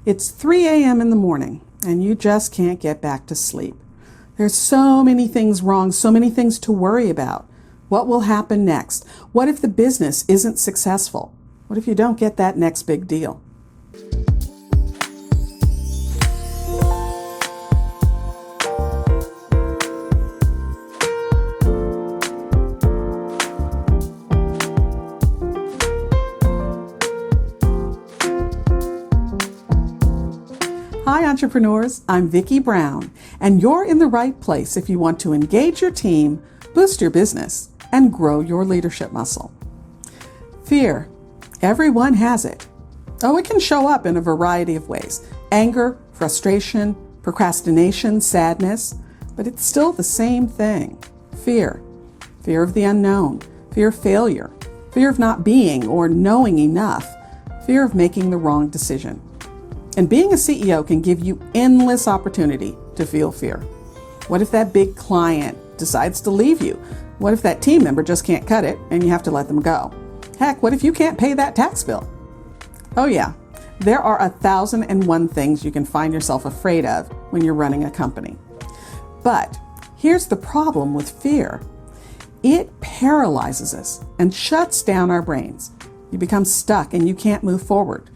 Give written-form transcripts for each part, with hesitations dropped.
It's 3 a.m. in the morning and you just can't get back to sleep. There's so many things wrong, so many things to worry about. What will happen next? What if the business isn't successful? What if you don't get that next big deal? Hi entrepreneurs, I'm Vicky Brown, and you're in the right place if you want to engage your team, boost your business, and grow your leadership muscle. Fear. Everyone has it. Oh, it can show up in a variety of ways. Anger, frustration, procrastination, sadness, but it's still the same thing. Fear. Fear of the unknown, fear of failure, fear of not being or knowing enough, fear of making the wrong decision. And being a CEO can give you endless opportunity to feel fear. What if that big client decides to leave you? What if that team member just can't cut it and you have to let them go? Heck, what if you can't pay that tax bill? Oh yeah, there are 1,001 things you can find yourself afraid of when you're running a company. But here's the problem with fear. It paralyzes us and shuts down our brains. You become stuck and you can't move forward.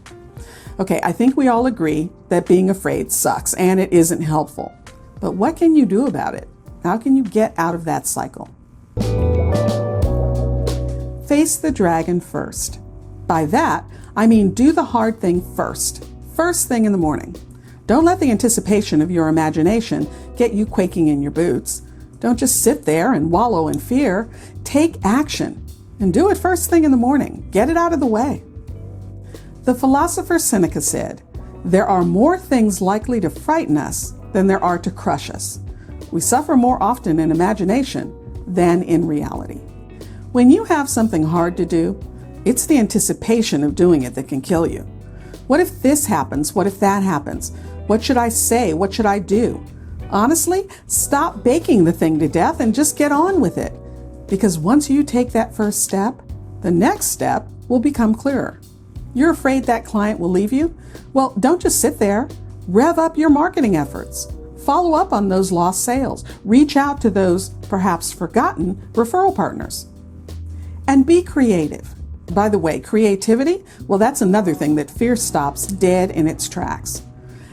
Okay, I think we all agree that being afraid sucks and it isn't helpful. But what can you do about it? How can you get out of that cycle? Face the dragon first. By that, I mean do the hard thing first thing in the morning. Don't let the anticipation of your imagination get you quaking in your boots. Don't just sit there and wallow in fear. Take action and do it first thing in the morning. Get it out of the way. The philosopher Seneca said, "There are more things likely to frighten us than there are to crush us. We suffer more often in imagination than in reality." When you have something hard to do, it's the anticipation of doing it that can kill you. What if this happens? What if that happens? What should I say? What should I do? Honestly, stop baking the thing to death and just get on with it. Because once you take that first step, the next step will become clearer. You're afraid that client will leave you? Well, don't just sit there. Rev up your marketing efforts. Follow up on those lost sales. Reach out to those perhaps forgotten referral partners. And be creative. By the way, creativity, well, that's another thing that fear stops dead in its tracks.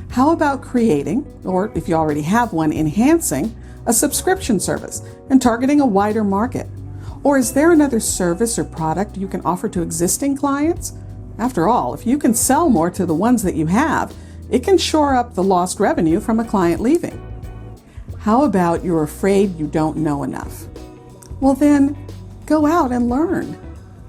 How about creating, or if you already have one, enhancing a subscription service and targeting a wider market? Or is there another service or product you can offer to existing clients? After all, if you can sell more to the ones that you have, it can shore up the lost revenue from a client leaving. How about you're afraid you don't know enough? Well then, go out and learn.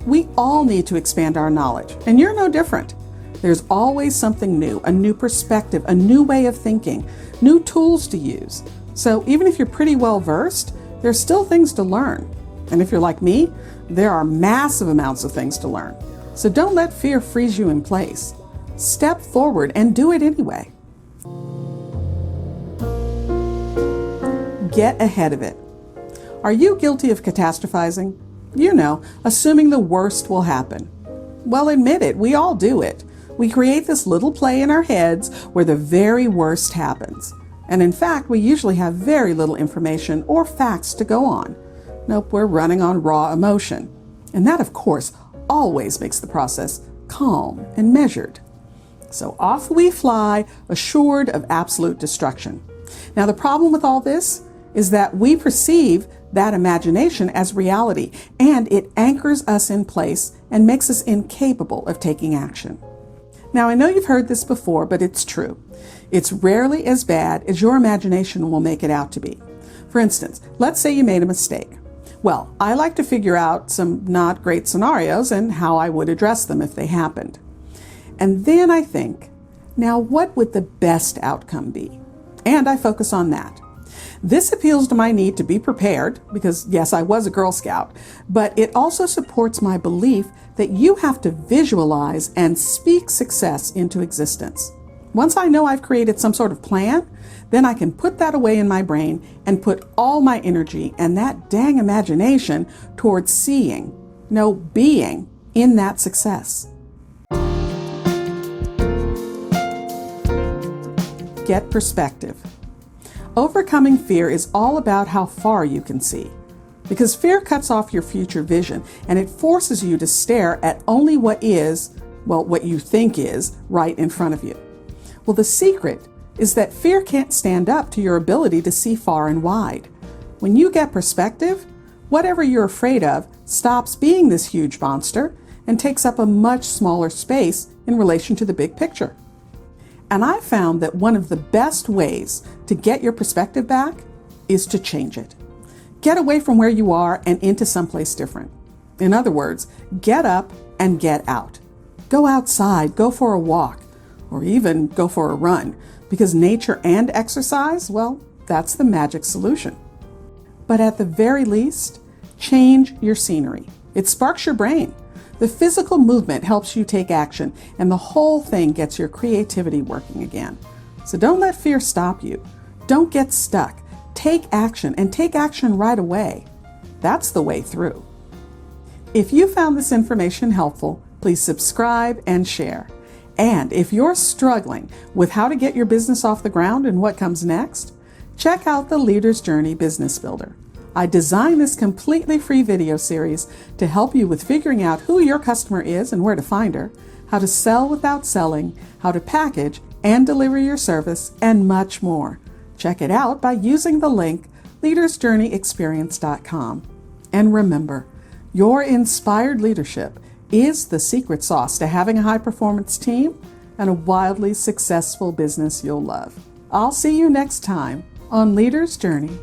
We all need to expand our knowledge, and you're no different. There's always something new, a new perspective, a new way of thinking, new tools to use. So even if you're pretty well versed, there's still things to learn. And if you're like me, there are massive amounts of things to learn. So don't let fear freeze you in place. Step forward and do it anyway. Get ahead of it. Are you guilty of catastrophizing? You know, assuming the worst will happen. Well, admit it, we all do it. We create this little play in our heads where the very worst happens. And in fact, we usually have very little information or facts to go on. Nope, we're running on raw emotion. And that, of course, always makes the process calm and measured. So off we fly, assured of absolute destruction. Now the problem with all this is that we perceive that imagination as reality, and it anchors us in place and makes us incapable of taking action. Now I know you've heard this before, but it's true. It's rarely as bad as your imagination will make it out to be. For instance, let's say you made a mistake. Well, I like to figure out some not great scenarios and how I would address them if they happened. And then I think, now what would the best outcome be? And I focus on that. This appeals to my need to be prepared because, yes, I was a Girl Scout, but it also supports my belief that you have to visualize and speak success into existence. Once I know I've created some sort of plan, then I can put that away in my brain and put all my energy and that dang imagination towards seeing, no, being in that success. get perspective. Overcoming fear is all about how far you can see, because fear cuts off your future vision and it forces you to stare at only what is, well, what you think is, right in front of you. Well, the secret is that fear can't stand up to your ability to see far and wide. When you get perspective, whatever you're afraid of stops being this huge monster and takes up a much smaller space in relation to the big picture. And I found that one of the best ways to get your perspective back is to change it. Get away from where you are and into someplace different. In other words, get up and get out. Go outside, go for a walk, or even go for a run, because nature and exercise, well, that's the magic solution. But at the very least, change your scenery. It sparks your brain. The physical movement helps you take action, and the whole thing gets your creativity working again. So don't let fear stop you. Don't get stuck. Take action, and take action right away. That's the way through. If you found this information helpful, please subscribe and share. And if you're struggling with how to get your business off the ground and what comes next, check out the Leader's Journey Business Builder. I designed this completely free video series to help you with figuring out who your customer is and where to find her, how to sell without selling, how to package and deliver your service, and much more. Check it out by using the link leadersjourneyexperience.com. And remember, your inspired leadership is the secret sauce to having a high-performance team and a wildly successful business you'll love. I'll see you next time on Leader's Journey.